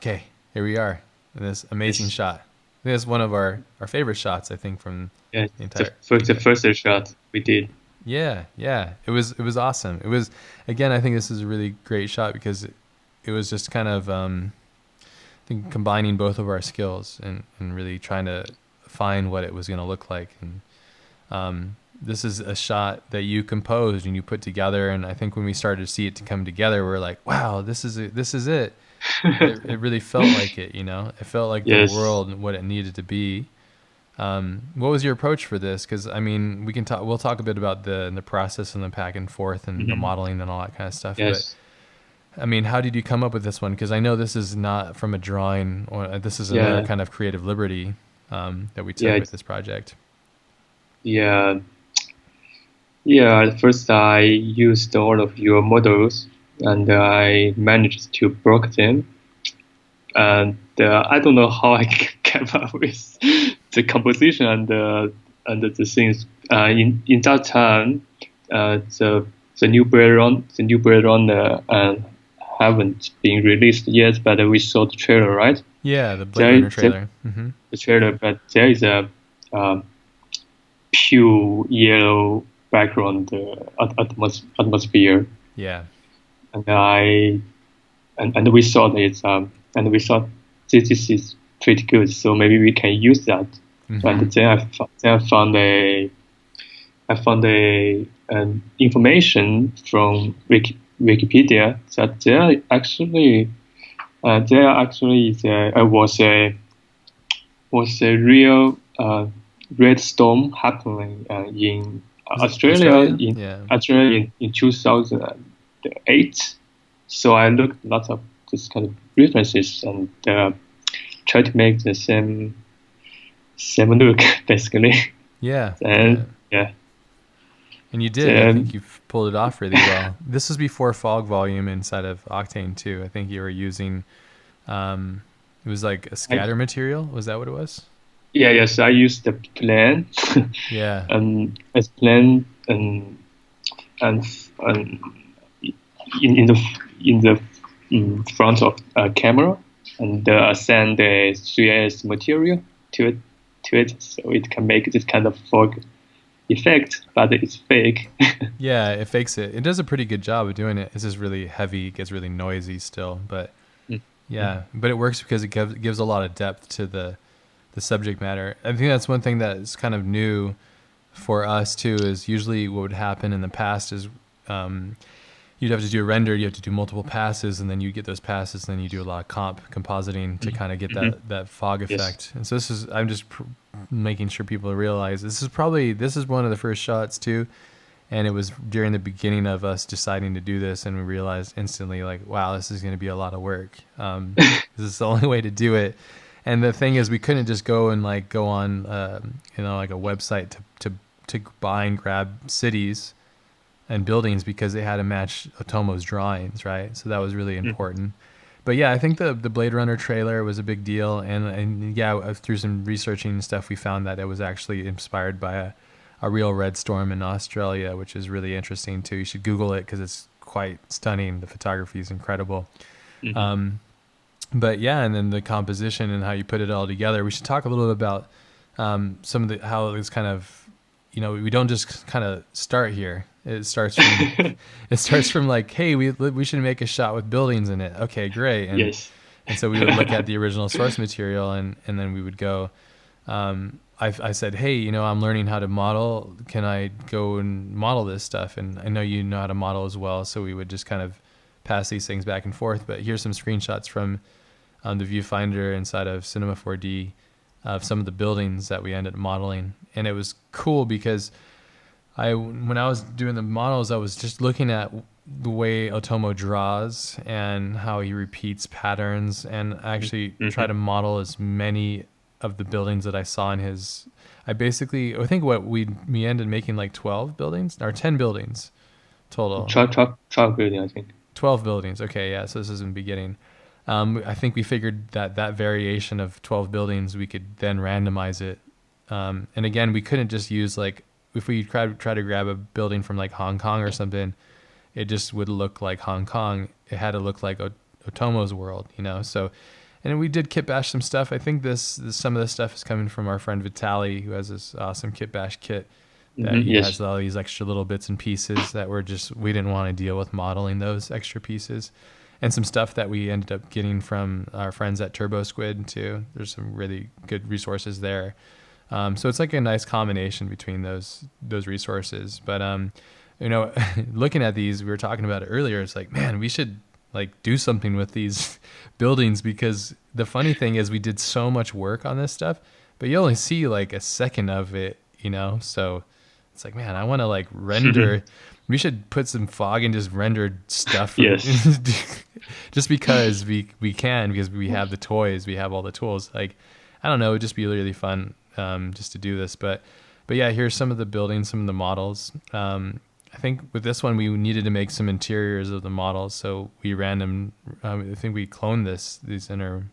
okay, here we are in this amazing Yes. shot. I think that's one of our favorite shots, I think, from Yeah. the The entire. first the first shot we did. Yeah, yeah. It was awesome. It was, again, I think this is a really great shot because it was just kind of I think combining both of our skills and really trying to find what it was going to look like. And this is a shot that you composed and you put together. And I think when we started to see it to come together, we are like, wow, this is it. This is it. It really felt like it, you know. It felt like the Yes. world and what it needed to be. What was your approach for this? Because I mean, we can talk. We'll talk a bit about the process and the back and forth and the Hmm. modeling and all that kind of stuff. But Yes. I mean, how did you come up with this one? Because I know this is not from a drawing, or this is another Yeah. kind of creative liberty that we took Yeah. with this project. Yeah. Yeah. At first, I used all of your models, and I managed to broke them. And I don't know how I came up with the composition and the things. In that time, the new Blade Runner haven't been released yet, but we saw the trailer, right? Yeah, the Blade There, Runner there trailer. the trailer, but there is a um, pure yellow background atmosphere, Yeah, and and we thought and we thought this is pretty good, so maybe we can use that. And then then I found information from Wikipedia that there actually was a real red storm happening in was it Australia? Yeah, Australia in 2008. So I looked lots of this kind of references and tried to make the same look basically. yeah, yeah. And yeah, And you did. I think then you've pulled it off really well. This was before fog volume inside of Octane too. I think you were using. It was like a I scatter material. Was that what it was? yeah yes I used the plan Yeah. as plan and and in the front of a camera and send the 3S material to it so it can make this kind of fog effect, but it's fake. Yeah, it fakes it. It does a pretty good job of doing it. It's just really heavy. It gets really noisy still, but yeah, but it works because it gives a lot of depth to the subject matter. I think that's one thing that is kind of new for us too. Is usually what would happen in the past is you'd have to do a render, you have to do multiple passes, and then you get those passes, and then you do a lot of compositing to kind of get Mhm. that fog Yes. effect. And so this is, I'm just making sure people realize this is one of the first shots too. And it was during the beginning of us deciding to do this, and we realized instantly, like, wow, this is going to be a lot of work. This is the only way to do it. And the thing is, we couldn't just go and like go on, like a website to buy and grab cities and buildings because they had to match Otomo's drawings, right? So that was really Mhm. important. But yeah, I think the Blade Runner trailer was a big deal, and yeah, through some researching and stuff, we found that it was actually inspired by a real red storm in Australia, which is really interesting too. You should Google it because it's quite stunning. The photography is incredible. Mhm. Um, but yeah, and then the composition and how you put it all together. We should talk a little bit about some of the how it was kind of, we don't just kind of start here. It starts from like, hey, we should make a shot with buildings in it. Okay, great. Yes. And so we would look at the original source material, and then we would go. I said, hey, I'm learning how to model. Can I go and model this stuff? And I know you know how to model as well. So we would just kind of pass these things back and forth. But here's some screenshots from the viewfinder inside of Cinema 4D of some of the buildings that we ended up modeling. And it was cool because when I was doing the models, I was just looking at the way Otomo draws and how he repeats patterns, and actually try Mhm. to model as many of the buildings that I saw in his. I think what we ended making like 12 buildings or 10 buildings total. Truck building, I think. 12 buildings. Okay, yeah. So this is in the beginning. I think we figured that variation of 12 buildings, we could then randomize it. And again, we couldn't just use like, if we try to grab a building from like Hong Kong or something, it just would look like Hong Kong. It had to look like Otomo's world, So And we did kit bash some stuff. I think some of this stuff is coming from our friend Vitali, who has this awesome kit bash kit that he Yes. has all these extra little bits and pieces that we didn't want to deal with modeling those extra pieces. And some stuff that we ended up getting from our friends at Turbo Squid too. There's some really good resources there. So it's like a nice combination between those resources. But looking at these, we were talking about it earlier. It's like, man, we should like do something with these buildings, because the funny thing is we did so much work on this stuff, but you only see like a second of it, So it's like, man, I want to like render. We should put some fog and just render stuff. Yes. Just because we can, because we have the toys, we have all the tools. Like, I don't know, it would just be really fun just to do this. But yeah, here's some of the buildings, some of the models. I think with this one, we needed to make some interiors of the models. So we I think we cloned these inner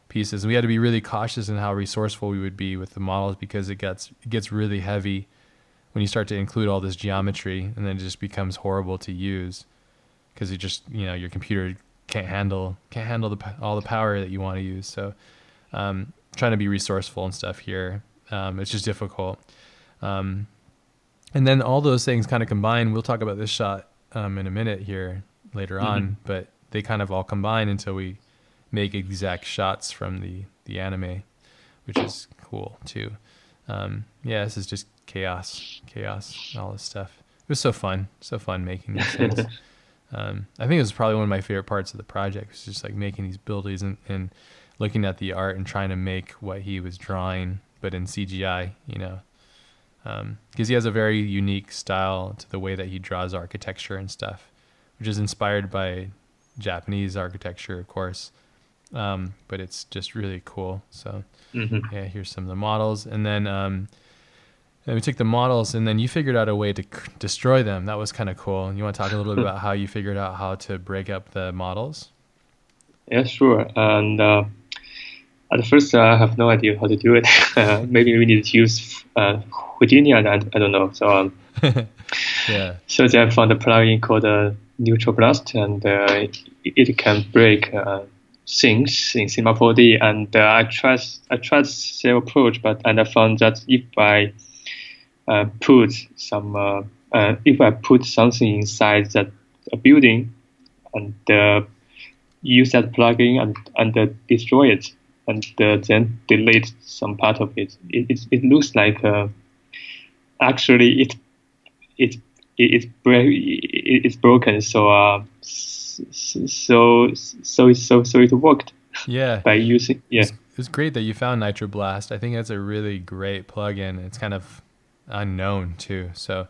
pieces. We had to be really cautious in how resourceful we would be with the models, because it gets really heavy when you start to include all this geometry, and then it just becomes horrible to use, because you just, your computer can't handle all the power that you want to use. So trying to be resourceful and stuff here. It's just difficult. And then all those things kind of combine. We'll talk about this shot in a minute here later on, but they kind of all combine until we make exact shots from the anime, which is cool too. This is just chaos, all this stuff. It was so fun making these things. I think it was probably one of my favorite parts of the project, was just like making these buildings and looking at the art and trying to make what he was drawing, but in CGI, because he has a very unique style to the way that he draws architecture and stuff, which is inspired by Japanese architecture, of course. But it's just really cool. So yeah, here's some of the models. And then we took the models, and then you figured out a way to destroy them. That was kind of cool. You want to talk a little bit about how you figured out how to break up the models? Yeah, sure. And at first, I have no idea how to do it. Maybe we need to use Houdini, and I don't know. So yeah. So then I found a plugin called Neutral Blast, and it can break things in Cinema 4D. And I tried several approach, and I found that if I put something inside that a building and use that plugin and destroy it, and then delete some part of it, it looks like actually it's broken. So it worked. Yeah. By using It's great that you found Nitro Blast. I think that's a really great plugin. It's kind of unknown too, so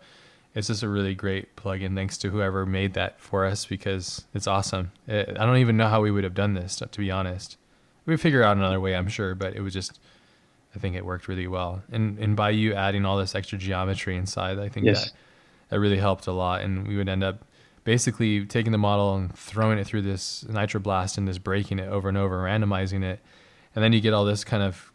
it's just a really great plugin. Thanks to whoever made that for us, because it's awesome. I don't even know how we would have done this, to be honest. We'd figure out another way, I'm sure, but it was just, I think it worked really well. And by you adding all this extra geometry inside, I think that really helped a lot. And we would end up basically taking the model and throwing it through this Nitro Blast and just breaking it over and over, randomizing it. And then you get all this kind of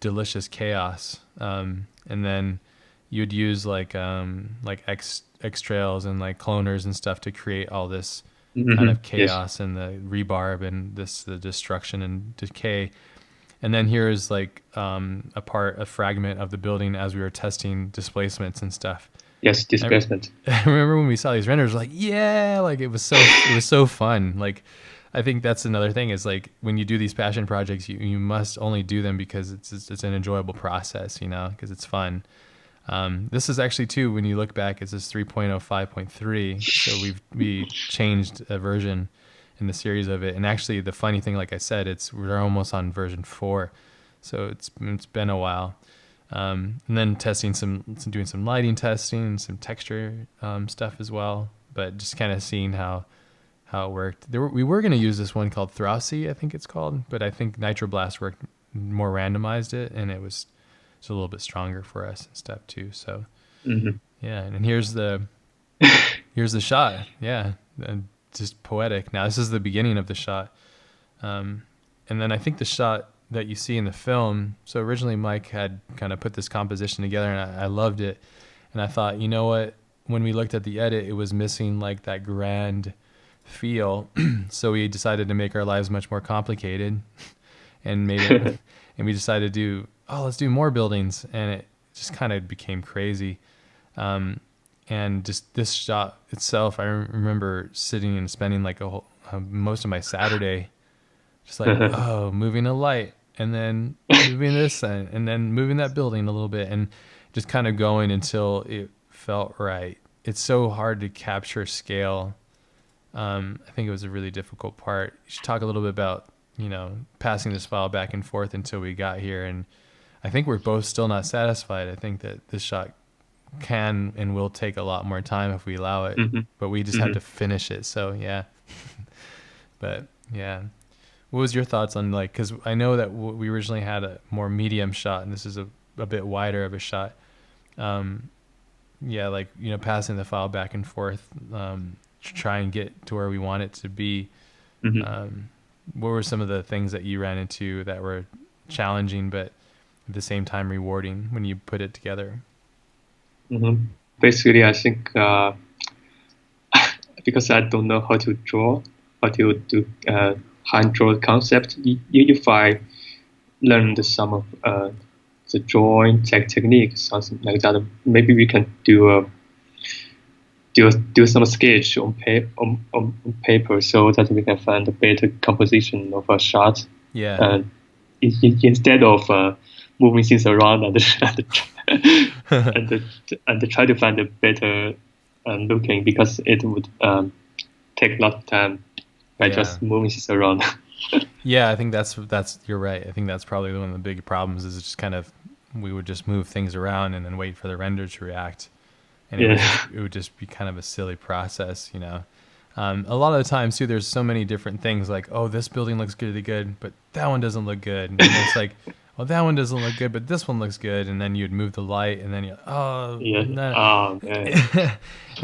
delicious chaos. And then you'd use like X trails and like cloners and stuff to create all this kind of chaos and the rebarb and the destruction and decay. And then here's like a fragment of the building as we were testing displacements and stuff. Yes, displacement. I remember when we saw these renders, like, yeah, like it was so fun. Like, I think that's another thing is like when you do these passion projects, you must only do them because it's an enjoyable process, because it's fun. This is actually too, when you look back, it's this 3.05.3. So we changed a version in the series of it. And actually the funny thing, like I said, we're almost on version 4. So it's been a while. And then doing some lighting testing, some texture stuff as well, but just kind of seeing how it worked. We were going to use this one called Throsy, I think it's called, but I think Nitro Blast worked more randomized it, and it's a little bit stronger for us and stuff too. So yeah, and here's the shot. Yeah, and just poetic. Now this is the beginning of the shot, and then I think the shot that you see in the film. So originally Mike had kind of put this composition together, and I loved it. And I thought, you know what? When we looked at the edit, it was missing like that grand feel. So we decided to make our lives much more complicated and made it, and we decided to do, let's do more buildings. And it just kind of became crazy. And just this shot itself, I remember sitting and spending like most of my Saturday just like, moving a light and then moving this and then moving that building a little bit and just kind of going until it felt right. It's so hard to capture scale. I think it was a really difficult part. You should talk a little bit about, passing this file back and forth until we got here. And I think we're both still not satisfied. I think that this shot can and will take a lot more time if we allow it, but we just have to finish it. So yeah. But yeah. What was your thoughts on because I know that we originally had a more medium shot and this is a bit wider of a shot. Passing the file back and forth, to try and get to where we want it to be. What were some of the things that you ran into that were challenging, but at the same time rewarding when you put it together? Basically, I think because I don't know how to draw, how to do hand draw concept, if I learned some of the drawing technique, something like that, maybe we can do some sketch on paper so that we can find a better composition of a shot. Yeah. And instead of moving things around and try to find a better looking, because it would take a lot of time by just moving things around. Yeah, I think that's you're right. I think that's probably one of the big problems is just kind of we would just move things around and then wait for the render to react, and it would just be kind of a silly process, A lot of the times too, there's so many different things like, this building looks really good, but that one doesn't look good, and it's like, well, that one doesn't look good, but this one looks good, and then you'd move the light, and then and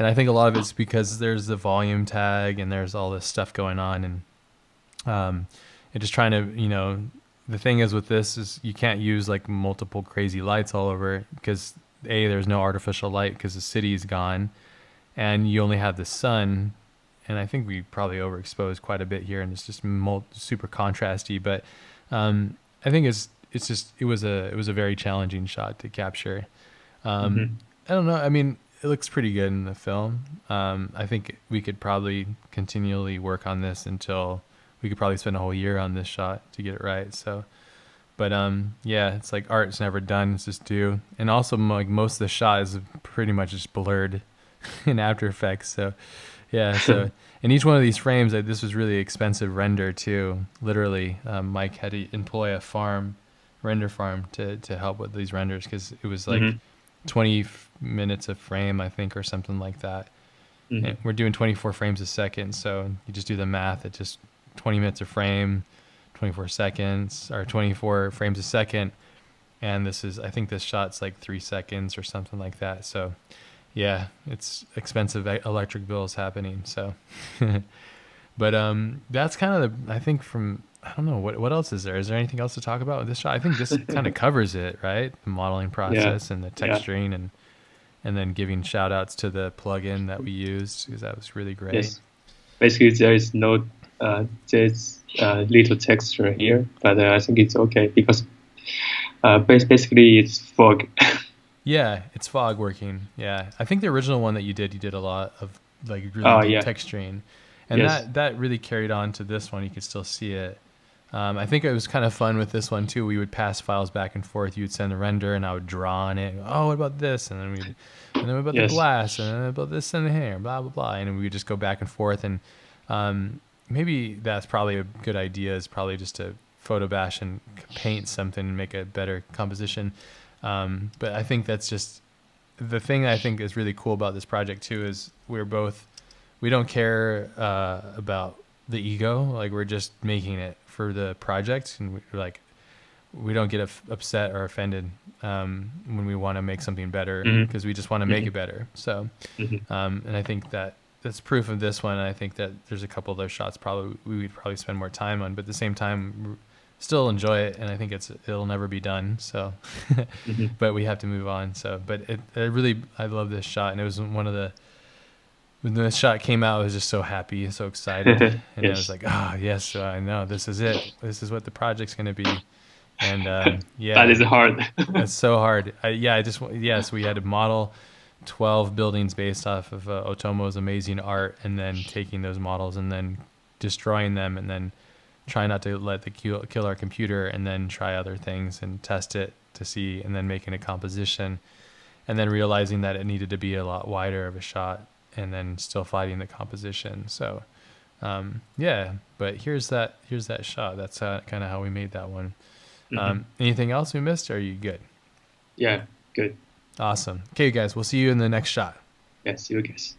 I think a lot of it's because there's the volume tag and there's all this stuff going on, and just trying to, the thing is with this is you can't use like multiple crazy lights all over because there's no artificial light because the city is gone, and you only have the sun, and I think we probably overexposed quite a bit here, and it's just super contrasty, but I think it was a very challenging shot to capture. I don't know. I mean, it looks pretty good in the film. I think we could probably continually work on this until we could probably spend a whole year on this shot to get it right. So, but it's like art's never done. It's just due. And also like most of the shot is pretty much just blurred in After Effects. So yeah. So in each one of these frames, this was really expensive render too. Literally, Mike had to employ a render farm to help with these renders because it was like 20 minutes a frame, I think, or something like that. And we're doing 24 frames a second, so you just do the math. It's just 20 minutes a frame, 24 seconds, or 24 frames a second. And I think this shot's like 3 seconds or something like that. So yeah, it's expensive electric bills happening. So, but that's kind of I think I don't know, what else is there? Is there anything else to talk about with this shot? I think this kind of covers it, right? The modeling process and the texturing and then giving shout outs to the plugin that we used because that was really great. Yes. Basically, there is no there's little texture here, but I think it's okay because basically it's fog. Yeah, it's fog working. Yeah, I think the original one that you did a lot of like really deep texturing, and that really carried on to this one. You could still see it. I think it was kind of fun with this one too. We would pass files back and forth. You would send a render, and I would draw on it. Oh, what about this? And then what about the glass? And then about this and the hair, blah blah blah. And we would just go back and forth. And maybe that's probably a good idea. Is probably just to photo bash and paint something and make a better composition. But I think that's just the thing I think is really cool about this project too. Is we don't care about the ego. Like we're just making it for the project, and we don't get upset or offended when we want to make something better because we just want to make it better. So, and I think that's proof of this one. And I think that there's a couple of those shots we would probably spend more time on, but at the same time, still enjoy it. And I think it'll never be done. So, but we have to move on. So, but I love this shot, and it was one of the when the shot came out, I was just so happy, so excited, and I was Yes. like, yes, I know this is it. This is what the project's going to be. And That yeah, is hard. it's so hard. So we had to model 12 buildings based off of Otomo's amazing art, and then taking those models and then destroying them, and then try not to let the kill our computer, and then try other things and test it to see, and then making a composition, and then realizing that it needed to be a lot wider of a shot, and then still fighting the composition. So but here's that shot. That's kind of how we made that one. Anything else we missed? Or are you good? Yeah, good. Awesome. Okay, guys, we'll see you in the next shot. Yes, you guess.